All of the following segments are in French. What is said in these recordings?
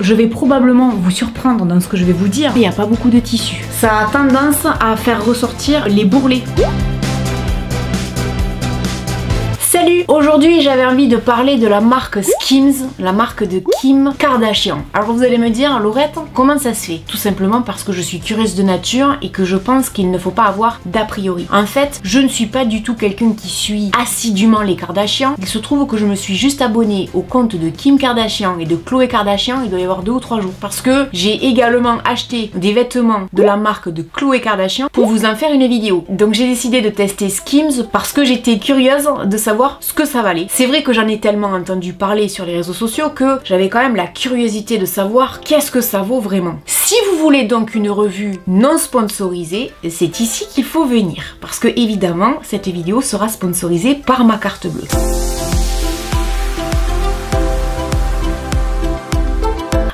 Je vais probablement vous surprendre dans ce que je vais vous dire, mais il n'y a pas beaucoup de tissu. Ça a tendance à faire ressortir les bourrelets. Salut! Aujourd'hui j'avais envie de parler de la marque Skims, la marque de Kim Kardashian. Alors vous allez me dire, Laurette, comment ça se fait? Tout simplement parce que je suis curieuse de nature et que je pense qu'il ne faut pas avoir d'a priori. En fait, je ne suis pas du tout quelqu'un qui suit assidûment les Kardashian. Il se trouve que je me suis juste abonnée au compte de Kim Kardashian et de Khloé Kardashian, il doit y avoir 2 ou 3 jours. Parce que j'ai également acheté des vêtements de la marque de Khloé Kardashian pour vous en faire une vidéo. Donc j'ai décidé de tester Skims parce que j'étais curieuse de savoir ce que ça valait. C'est vrai que j'en ai tellement entendu parler sur les réseaux sociaux que j'avais quand même la curiosité de savoir qu'est-ce que ça vaut vraiment. Si vous voulez donc une revue non sponsorisée, c'est ici qu'il faut venir. Parce que évidemment, cette vidéo sera sponsorisée par ma carte bleue.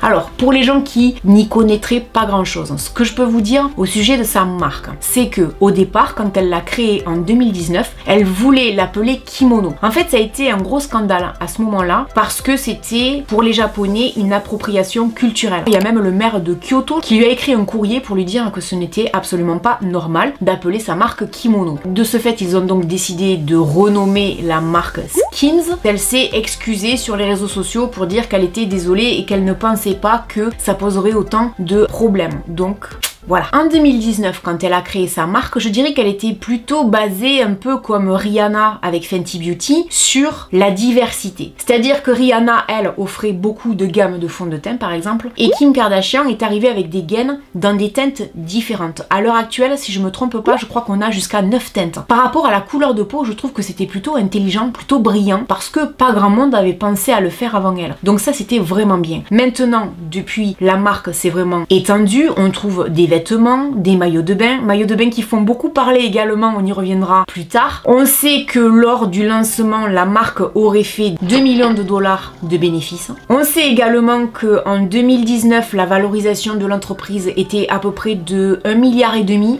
Alors, pour les gens qui n'y connaîtraient pas grand chose, ce que je peux vous dire au sujet de sa marque, c'est que au départ, quand elle l'a créée en 2019, elle voulait l'appeler Kimono. En fait, ça a été un gros scandale à ce moment-là, parce que c'était pour les Japonais une appropriation culturelle. Il y a même le maire de Kyoto qui lui a écrit un courrier pour lui dire que ce n'était absolument pas normal d'appeler sa marque Kimono. De ce fait, ils ont donc décidé de renommer la marque Skims. Elle s'est excusée sur les réseaux sociaux pour dire qu'elle était désolée et qu'elle ne pensait pas que ça poserait autant de problèmes. Donc voilà. En 2019, quand elle a créé sa marque, je dirais qu'elle était plutôt basée un peu comme Rihanna avec Fenty Beauty sur la diversité. C'est-à-dire que Rihanna, elle, offrait beaucoup de gammes de fond de teint par exemple, et Kim Kardashian est arrivée avec des gaines dans des teintes différentes. À l'heure actuelle, si je me trompe pas, je crois qu'on a jusqu'à 9 teintes. Par rapport à la couleur de peau, je trouve que c'était plutôt intelligent, plutôt brillant, parce que pas grand monde avait pensé à le faire avant elle. Donc ça, c'était vraiment bien. Maintenant, depuis, la marque s'est vraiment étendue, on trouve des vêtements, des maillots de bain qui font beaucoup parler également, on y reviendra plus tard. On sait que lors du lancement, la marque aurait fait 2 millions de dollars de bénéfices. On sait également qu'en 2019, la valorisation de l'entreprise était à peu près de 1,5 milliard.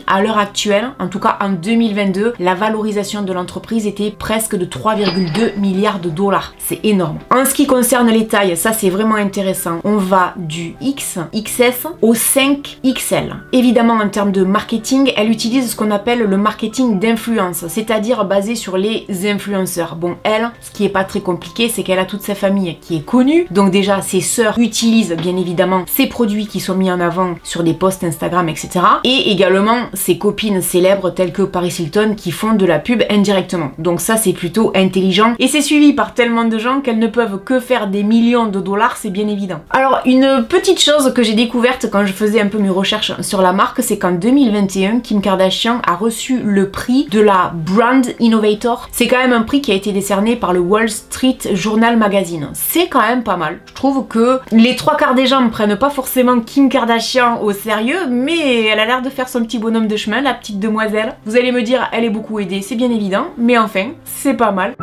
À l'heure actuelle, en tout cas en 2022, la valorisation de l'entreprise était presque de 3,2 milliards de dollars. C'est énorme. En ce qui concerne les tailles, ça c'est vraiment intéressant. On va du X, XS au 5XL. Évidemment, en termes de marketing, elle utilise ce qu'on appelle le marketing d'influence, c'est-à-dire basé sur les influenceurs. Bon, elle, ce qui est pas très compliqué, c'est qu'elle a toute sa famille qui est connue. Donc déjà, ses sœurs utilisent bien évidemment ces produits qui sont mis en avant sur des posts Instagram, etc. Et également ses copines célèbres telles que Paris Hilton qui font de la pub indirectement. Donc ça, c'est plutôt intelligent. Et c'est suivi par tellement de gens qu'elles ne peuvent que faire des millions de dollars, c'est bien évident. Alors, une petite chose que j'ai découverte quand je faisais un peu mes recherches sur la marque, c'est qu'en 2021, Kim Kardashian a reçu le prix de la Brand Innovator. C'est quand même un prix qui a été décerné par le Wall Street Journal Magazine. C'est quand même pas mal. Je trouve que les 3/4 des gens ne prennent pas forcément Kim Kardashian au sérieux, mais elle a l'air de faire son petit bonhomme de chemin, la petite demoiselle. Vous allez me dire, elle est beaucoup aidée, c'est bien évident, mais enfin, c'est pas mal.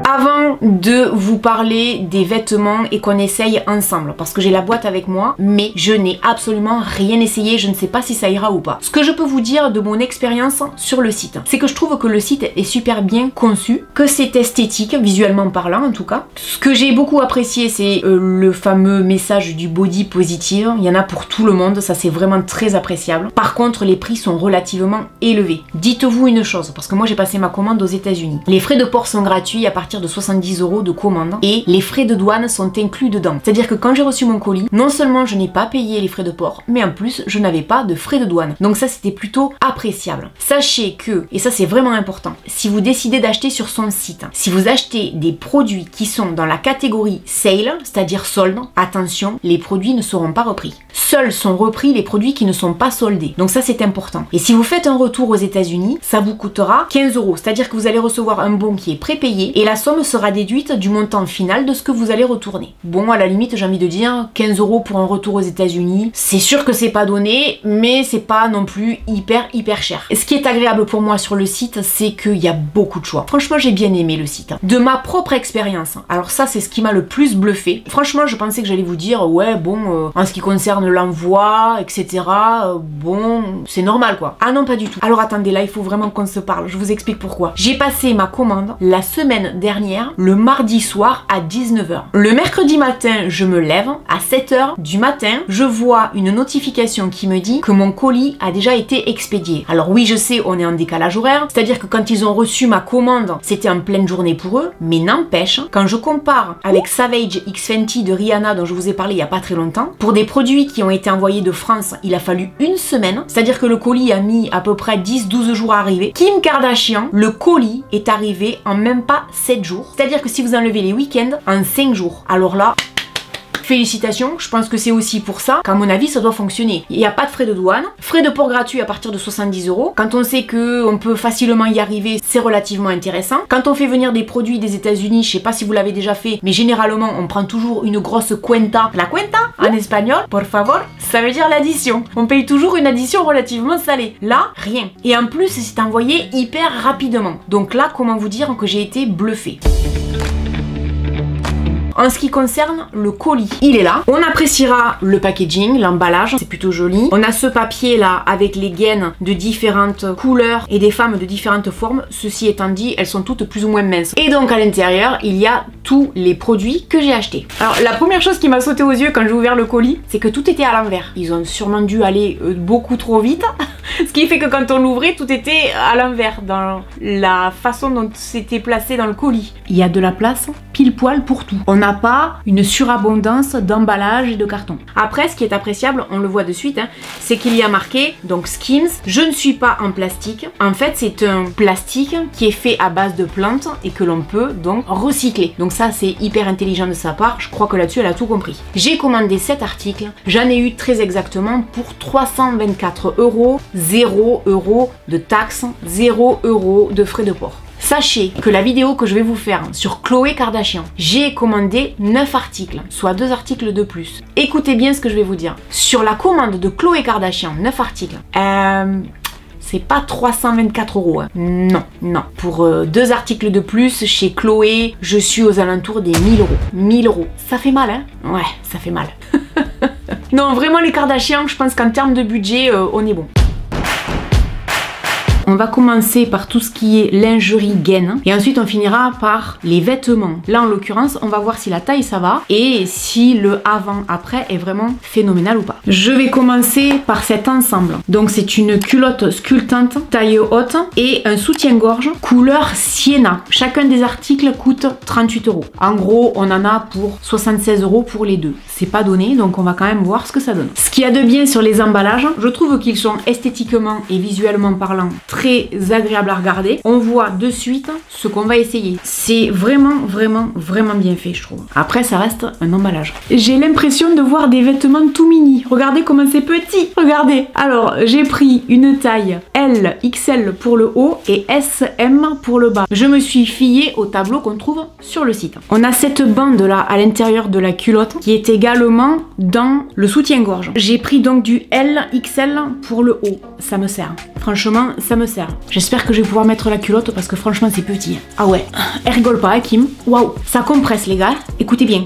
Avant de vous parler des vêtements et qu'on essaye ensemble, parce que j'ai la boîte avec moi, mais je n'ai absolument rien essayé, je ne sais pas si ça ira ou pas. Ce que je peux vous dire de mon expérience sur le site, c'est que je trouve que le site est super bien conçu, que c'est esthétique, visuellement parlant en tout cas. Ce que j'ai beaucoup apprécié, c'est le fameux message du body positive. Il y en a pour tout le monde, ça c'est vraiment très appréciable. Par contre, les prix sont relativement élevés. Dites-vous une chose, parce que moi j'ai passé ma commande aux États-Unis. Les frais de port sont gratuits à partir de 70 € de commande et les frais de douane sont inclus dedans. C'est-à-dire que quand j'ai reçu mon colis, non seulement je n'ai pas payé les frais de port, mais en plus je n'avais pas de frais de douane. Donc ça c'était plutôt appréciable. Sachez que, et ça c'est vraiment important, si vous décidez d'acheter sur son site, si vous achetez des produits qui sont dans la catégorie sale, c'est-à-dire solde, attention, les produits ne seront pas repris. Seuls sont repris les produits qui ne sont pas soldés. Donc ça c'est important. Et si vous faites un retour aux États-Unis, ça vous coûtera 15 €. C'est-à-dire que vous allez recevoir un bon qui est prépayé et la somme sera déduite du montant final de ce que vous allez retourner. Bon, à la limite, j'ai envie de dire 15 € pour un retour aux États-Unis. C'est sûr que c'est pas donné, mais c'est pas non plus hyper cher. Et ce qui est agréable pour moi sur le site, c'est qu'il y a beaucoup de choix. Franchement, j'ai bien aimé le site. De ma propre expérience, alors ça, c'est ce qui m'a le plus bluffé. Franchement, je pensais que j'allais vous dire, ouais, bon, en ce qui concerne l'envoi, etc., bon, c'est normal quoi. Ah non, pas du tout. Alors attendez, là, il faut vraiment qu'on se parle. Je vous explique pourquoi. J'ai passé ma commande la semaine dernière le mardi soir à 19h. Le mercredi matin, je me lève, à 7h du matin, je vois une notification qui me dit que mon colis a déjà été expédié. Alors oui, je sais, on est en décalage horaire, c'est-à-dire que quand ils ont reçu ma commande, c'était en pleine journée pour eux, mais n'empêche, quand je compare avec Savage X Fenty de Rihanna dont je vous ai parlé il y a pas très longtemps, pour des produits qui ont été envoyés de France, il a fallu une semaine, c'est-à-dire que le colis a mis à peu près 10-12 jours à arriver. Kim Kardashian, le colis est arrivé en même pas 7 jours, c'est-à-dire que si vous enlevez les week-ends, en 5 jours. Alors là, félicitations, je pense que c'est aussi pour ça qu'à mon avis ça doit fonctionner. Il n'y a pas de frais de douane, frais de port gratuits à partir de 70 €. Quand on sait qu'on peut facilement y arriver, c'est relativement intéressant. Quand on fait venir des produits des États-Unis, je sais pas si vous l'avez déjà fait, mais généralement on prend toujours une grosse cuenta. La cuenta en espagnol, por favor, ça veut dire l'addition. On paye toujours une addition relativement salée. Là, rien. Et en plus, c'est envoyé hyper rapidement. Donc là, comment vous dire que j'ai été bluffée. En ce qui concerne le colis, il est là. On appréciera le packaging, l'emballage, c'est plutôt joli. On a ce papier là avec les gaines de différentes couleurs et des femmes de différentes formes. Ceci étant dit, elles sont toutes plus ou moins minces. Et donc à l'intérieur, il y a tous les produits que j'ai achetés. Alors la première chose qui m'a sauté aux yeux quand j'ai ouvert le colis, c'est que tout était à l'envers. Ils ont sûrement dû aller beaucoup trop vite. Ce qui fait que quand on l'ouvrait, tout était à l'envers dans la façon dont c'était placé dans le colis. Il y a de la place pile poil pour tout. On n'a pas une surabondance d'emballage et de carton. Après, ce qui est appréciable, on le voit de suite, hein, c'est qu'il y a marqué donc Skims, je ne suis pas en plastique. En fait, c'est un plastique qui est fait à base de plantes et que l'on peut donc recycler. Donc ça, c'est hyper intelligent de sa part. Je crois que là-dessus, elle a tout compris. J'ai commandé 7 articles. J'en ai eu très exactement pour 324 €, 0 € de taxes, 0 € de frais de port. Sachez que la vidéo que je vais vous faire sur Khloé Kardashian, j'ai commandé 9 articles, soit 2 articles de plus. Écoutez bien ce que je vais vous dire. Sur la commande de Khloé Kardashian, 9 articles, c'est pas 324 €. Hein. Non, non. Pour 2 articles de plus chez Khloé, je suis aux alentours des 1000 €. 1000 €. Ça fait mal, hein? Ouais, ça fait mal. Non, vraiment les Kardashians, je pense qu'en termes de budget, on est bon. On va commencer par tout ce qui est lingerie gaine et ensuite on finira par les vêtements. Là en l'occurrence, on va voir si la taille ça va et si le avant-après est vraiment phénoménal ou pas. Je vais commencer par cet ensemble. Donc c'est une culotte sculptante, taille haute et un soutien-gorge couleur sienna. Chacun des articles coûte 38 €. En gros, on en a pour 76 € pour les deux. C'est pas donné, donc on va quand même voir ce que ça donne. Ce qu'il y a de bien sur les emballages, je trouve qu'ils sont esthétiquement et visuellement parlant très agréable à regarder. On voit de suite ce qu'on va essayer. C'est vraiment bien fait, je trouve. Après, ça reste un emballage. J'ai l'impression de voir des vêtements tout mini. Regardez comment c'est petit. Regardez. Alors, j'ai pris une taille L, XL pour le haut et SM pour le bas. Je me suis fiée au tableau qu'on trouve sur le site. On a cette bande là à l'intérieur de la culotte qui est également dans le soutien-gorge. J'ai pris donc du L, XL pour le haut. Ça me sert. Franchement, ça me sert. J'espère que je vais pouvoir mettre la culotte parce que franchement, c'est petit. Ah ouais, elle rigole pas, hein, Kim. Waouh, ça compresse, les gars. Écoutez bien.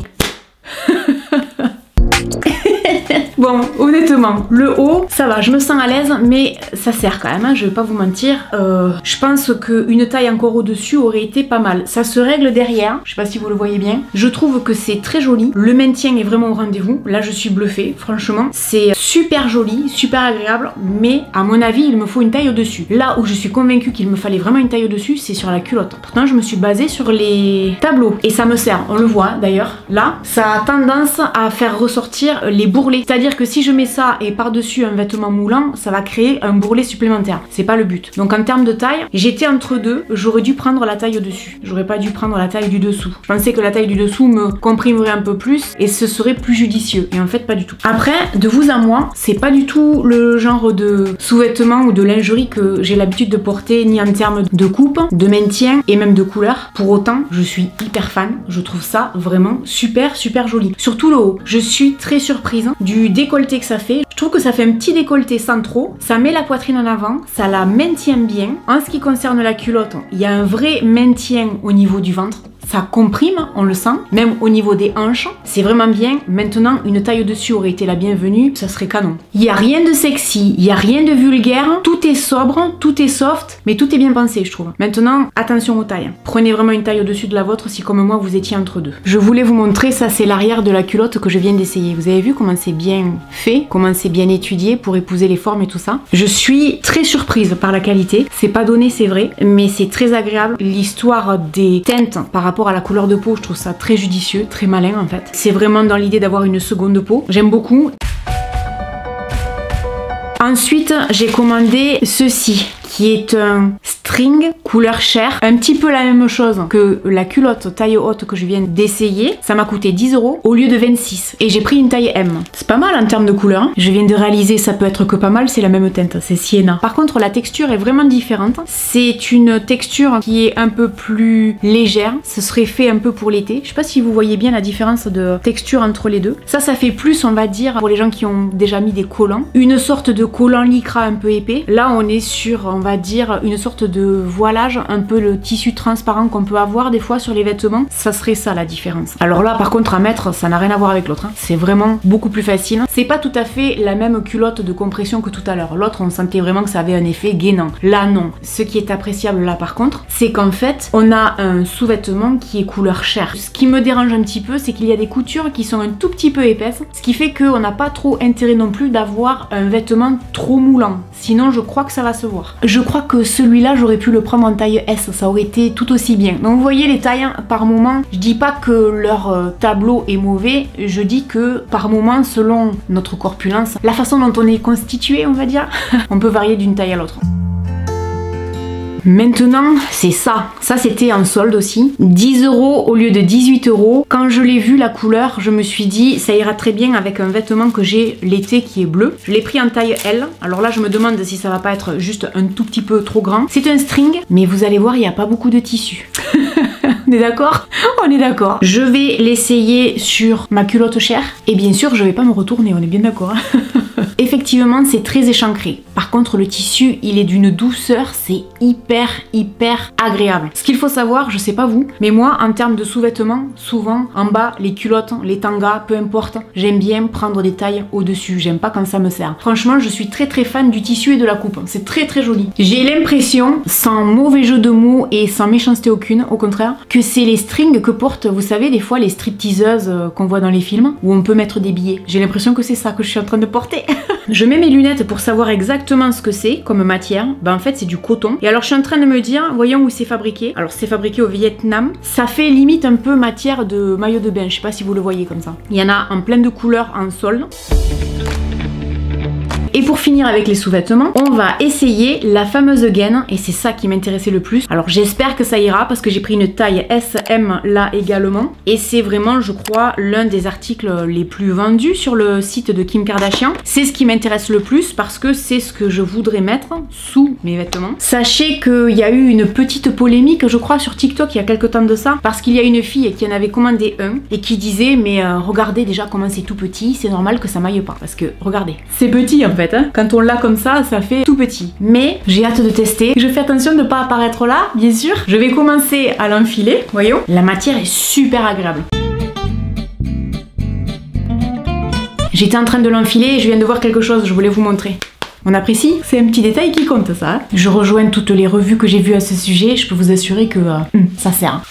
Bon, honnêtement, le haut, ça va, je me sens à l'aise, mais ça sert quand même, hein, je vais pas vous mentir. Je pense qu'une taille encore au-dessus aurait été pas mal. Ça se règle derrière, je sais pas si vous le voyez bien. Je trouve que c'est très joli. Le maintien est vraiment au rendez-vous. Là, je suis bluffée, franchement. C'est super joli, super agréable, mais à mon avis, il me faut une taille au-dessus. Là où je suis convaincue qu'il me fallait vraiment une taille au-dessus, c'est sur la culotte. Pourtant, je me suis basée sur les tableaux. Et ça me sert, on le voit d'ailleurs. Là, ça a tendance à faire ressortir les bourrelets. C'est-à-dire que si je mets ça et par-dessus un vêtement moulant, ça va créer un bourrelet supplémentaire. C'est pas le but. Donc en termes de taille, j'étais entre deux. J'aurais dû prendre la taille au-dessus. J'aurais pas dû prendre la taille du dessous. Je pensais que la taille du dessous me comprimerait un peu plus et ce serait plus judicieux. Et en fait, pas du tout. Après, de vous à moi, c'est pas du tout le genre de sous-vêtements ou de lingerie que j'ai l'habitude de porter, ni en termes de coupe, de maintien et même de couleur. Pour autant, je suis hyper fan. Je trouve ça vraiment super joli. Surtout le haut. Je suis très surprise du décolleté que ça fait. Je trouve que ça fait un petit décolleté sans trop. Ça met la poitrine en avant. Ça la maintient bien. En ce qui concerne la culotte, il y a un vrai maintien au niveau du ventre. ça comprime, on le sent, même au niveau des hanches, c'est vraiment bien. Maintenant, une taille au-dessus aurait été la bienvenue, ça serait canon. Il n'y a rien de sexy, il n'y a rien de vulgaire, tout est sobre, tout est soft, mais tout est bien pensé, je trouve. Maintenant, attention aux tailles. Prenez vraiment une taille au-dessus de la vôtre si comme moi vous étiez entre deux. Je voulais vous montrer, ça c'est l'arrière de la culotte que je viens d'essayer. Vous avez vu comment c'est bien fait, comment c'est bien étudié pour épouser les formes et tout ça. Je suis très surprise par la qualité. C'est pas donné, c'est vrai, mais c'est très agréable. L'histoire des teintes par rapport à la couleur de peau, je trouve ça très judicieux, très malin en fait. C'est vraiment dans l'idée d'avoir une seconde peau. J'aime beaucoup. Ensuite, j'ai commandé ceci, qui est un string couleur chair, un petit peu la même chose que la culotte taille haute que je viens d'essayer. Ça m'a coûté 10 € au lieu de 26 et j'ai pris une taille M. C'est pas mal en termes de couleur, hein. Je viens de réaliser, ça peut être que pas mal, c'est la même teinte, c'est Sienna. Par contre, la texture est vraiment différente. C'est une texture qui est un peu plus légère, ce serait fait un peu pour l'été. Je sais pas si vous voyez bien la différence de texture entre les deux. Ça fait plus, on va dire, pour les gens qui ont déjà mis des collants, une sorte de collant lycra un peu épais. Là, on est sur, on va dire, une sorte de voilage, un peu le tissu transparent qu'on peut avoir des fois sur les vêtements. Ça serait ça la différence. Alors là, par contre, à mettre, ça n'a rien à voir avec l'autre, hein. C'est vraiment beaucoup plus facile. C'est pas tout à fait la même culotte de compression que tout à l'heure. L'autre, on sentait vraiment que ça avait un effet gainant. Là, non. Ce qui est appréciable là, par contre, c'est qu'en fait, on a un sous-vêtement qui est couleur chair. Ce qui me dérange un petit peu, c'est qu'il y a des coutures qui sont un tout petit peu épaisses, ce qui fait qu'on n'a pas trop intérêt non plus d'avoir un vêtement trop moulant. Sinon, je crois que ça va se voir. Je crois que celui-là, j'aurais pu le prendre en taille S, ça aurait été tout aussi bien. Donc vous voyez les tailles, par moment, je dis pas que leur tableau est mauvais, je dis que par moment, selon notre corpulence, la façon dont on est constitué, on va dire, on peut varier d'une taille à l'autre. Maintenant, c'est ça. Ça, c'était en solde aussi. 10 € au lieu de 18 €. Quand je l'ai vu, la couleur, je me suis dit, ça ira très bien avec un vêtement que j'ai l'été qui est bleu. Je l'ai pris en taille L. Alors là, je me demande si ça va pas être juste un tout petit peu trop grand. C'est un string, mais vous allez voir, il n'y a pas beaucoup de tissu. On est d'accord? On est d'accord. Je vais l'essayer sur ma culotte chair. Et bien sûr, je vais pas me retourner, on est bien d'accord. Effectivement, c'est très échancré. Par contre, le tissu, il est d'une douceur, c'est hyper agréable. Ce qu'il faut savoir, je sais pas vous, mais moi, en termes de sous-vêtements, souvent, en bas, les culottes, les tangas, peu importe, j'aime bien prendre des tailles au-dessus. J'aime pas quand ça me sert. Franchement, je suis très fan du tissu et de la coupe. C'est très joli. J'ai l'impression, sans mauvais jeu de mots et sans méchanceté aucune, au contraire, que c'est les strings que portent, vous savez, des fois, les stripteaseuses qu'on voit dans les films, où on peut mettre des billets. J'ai l'impression que c'est ça que je suis en train de porter. Je mets mes lunettes pour savoir exactement ce que c'est comme matière. Ben en fait c'est du coton. Et alors je suis en train de me dire, voyons où c'est fabriqué. Alors c'est fabriqué au Vietnam. Ça fait limite un peu matière de maillot de bain. Je sais pas si vous le voyez comme ça. Il y en a en plein de couleurs en solde. Et pour finir avec les sous-vêtements, on va essayer la fameuse gaine et c'est ça qui m'intéressait le plus. Alors j'espère que ça ira parce que j'ai pris une taille SM là également et c'est vraiment, je crois, l'un des articles les plus vendus sur le site de Kim Kardashian. C'est ce qui m'intéresse le plus parce que c'est ce que je voudrais mettre sous mes vêtements. Sachez qu'il y a eu une petite polémique, je crois, sur TikTok il y a quelques temps de ça parce qu'il y a une fille qui en avait commandé un et qui disait mais regardez déjà comment c'est tout petit, c'est normal que ça maille pas parce que regardez, c'est petit en fait. Quand on l'a comme ça fait tout petit. Mais j'ai hâte de tester. Je fais attention de ne pas apparaître là, bien sûr. Je vais commencer à l'enfiler, voyons. La matière est super agréable. J'étais en train de l'enfiler et je viens de voir quelque chose, je voulais vous montrer. On apprécie? C'est un petit détail qui compte ça. Hein. Je rejoins toutes les revues que j'ai vues à ce sujet, je peux vous assurer que ça sert.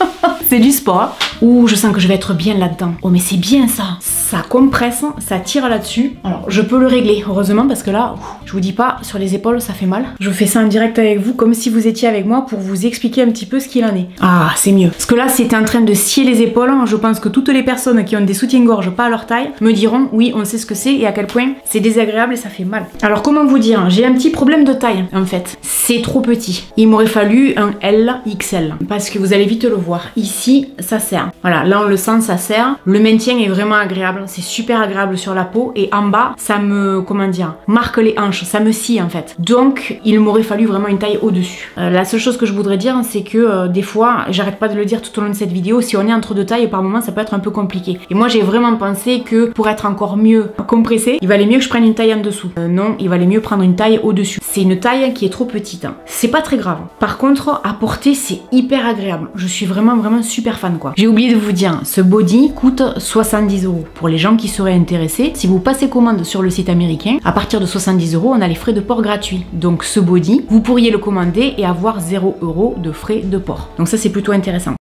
C'est du sport. Ouh, je sens que je vais être bien là-dedans. Oh mais c'est bien ça. Ça compresse, ça tire là-dessus. Alors je peux le régler, heureusement, parce que là, je vous dis pas, sur les épaules ça fait mal. Je fais ça en direct avec vous, comme si vous étiez avec moi pour vous expliquer un petit peu ce qu'il en est. Ah, c'est mieux. Parce que là, c'était en train de scier les épaules. Je pense que toutes les personnes qui ont des soutiens-gorge pas à leur taille me diront, oui, on sait ce que c'est et à quel point c'est désagréable et ça fait mal. Alors comment vous dire, j'ai un petit problème de taille en fait. C'est trop petit. Il m'aurait fallu un L XL parce que vous allez vite le voir. Ici, ça sert. serre. Voilà, là on le sent, ça serre. Le maintien est vraiment agréable, c'est super agréable sur la peau et en bas, ça me, comment dire, marque les hanches, ça me scie en fait. Donc, il m'aurait fallu vraiment une taille au-dessus. La seule chose que je voudrais dire, c'est que des fois, j'arrête pas de le dire tout au long de cette vidéo, si on est entre deux tailles, par moment, ça peut être un peu compliqué. Et moi, j'ai vraiment pensé que pour être encore mieux compressé, il valait mieux que je prenne une taille en dessous. Non, il valait mieux prendre une taille au-dessus. C'est une taille qui est trop petite. Hein. C'est pas très grave. Par contre, à porter, c'est hyper agréable. Je suis vraiment super fan quoi. J'ai oublié de vous dire, ce body coûte 70 €. Pour les gens qui seraient intéressés, si vous passez commande sur le site américain, à partir de 70 €, on a les frais de port gratuits. Donc ce body, vous pourriez le commander et avoir 0 € de frais de port. Donc ça c'est plutôt intéressant.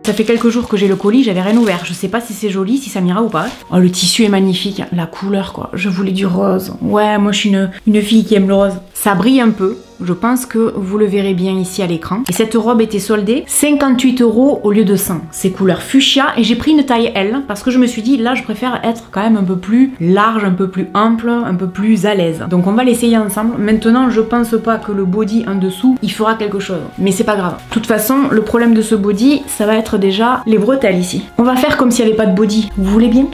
Ça fait quelques jours que j'ai le colis, j'avais rien ouvert. Je sais pas si c'est joli, si ça m'ira ou pas. Oh, le tissu est magnifique. La couleur, quoi. Je voulais du rose. Ouais, moi, je suis une fille qui aime le rose. Ça brille un peu. Je pense que vous le verrez bien ici à l'écran. Et cette robe était soldée 58 € au lieu de 100. C'est couleur fuchsia et j'ai pris une taille L parce que je me suis dit là je préfère être quand même un peu plus large, un peu plus ample, un peu plus à l'aise. Donc on va l'essayer ensemble. Maintenant je pense pas que le body en dessous il fera quelque chose. Mais c'est pas grave. De toute façon le problème de ce body ça va être déjà les bretelles ici. On va faire comme s'il n'y avait pas de body. Vous voulez bien?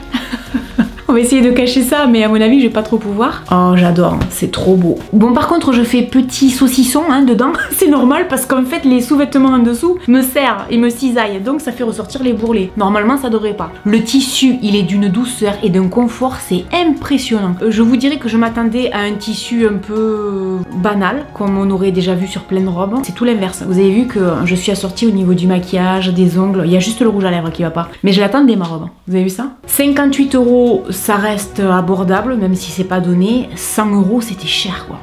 On va essayer de cacher ça, mais à mon avis, je vais pas trop pouvoir. Oh, j'adore, c'est trop beau. Bon, par contre, je fais petit saucisson hein, dedans. C'est normal parce qu'en fait, les sous-vêtements en dessous me serrent et me cisaillent. Donc, ça fait ressortir les bourrelets. Normalement, ça devrait pas. Le tissu, il est d'une douceur et d'un confort, c'est impressionnant. Je vous dirais que je m'attendais à un tissu un peu banal, comme on aurait déjà vu sur plein de robes. C'est tout l'inverse. Vous avez vu que je suis assortie au niveau du maquillage, des ongles. Il y a juste le rouge à lèvres qui va pas. Mais je l'attendais, ma robe. Vous avez vu ça? 58 €. Ça reste abordable, même si c'est pas donné. 100 €, c'était cher quoi.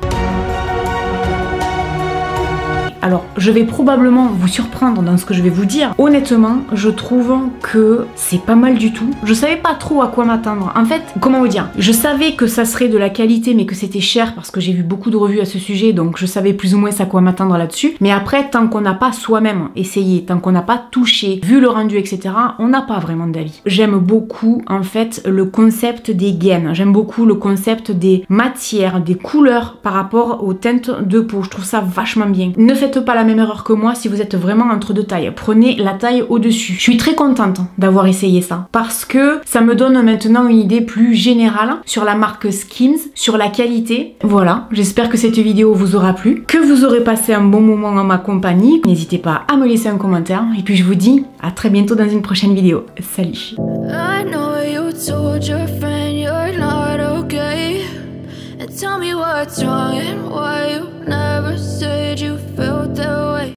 Alors, je vais probablement vous surprendre dans ce que je vais vous dire. Honnêtement, je trouve que c'est pas mal du tout. Je savais pas trop à quoi m'attendre. En fait, comment vous dire? Je savais que ça serait de la qualité, mais que c'était cher parce que j'ai vu beaucoup de revues à ce sujet, donc je savais plus ou moins à quoi m'attendre là-dessus. Mais après, tant qu'on n'a pas soi-même essayé, tant qu'on n'a pas touché, vu le rendu, etc., on n'a pas vraiment d'avis. J'aime beaucoup, en fait, le concept des gaines. J'aime beaucoup le concept des matières, des couleurs par rapport aux teintes de peau. Je trouve ça vachement bien. Ne faites pas la même erreur que moi si vous êtes vraiment entre deux tailles. Prenez la taille au-dessus. Je suis très contente d'avoir essayé ça parce que ça me donne maintenant une idée plus générale sur la marque Skims, sur la qualité. Voilà, j'espère que cette vidéo vous aura plu, que vous aurez passé un bon moment en ma compagnie. N'hésitez pas à me laisser un commentaire et puis je vous dis à très bientôt dans une prochaine vidéo. Salut! Tell me what's wrong and why you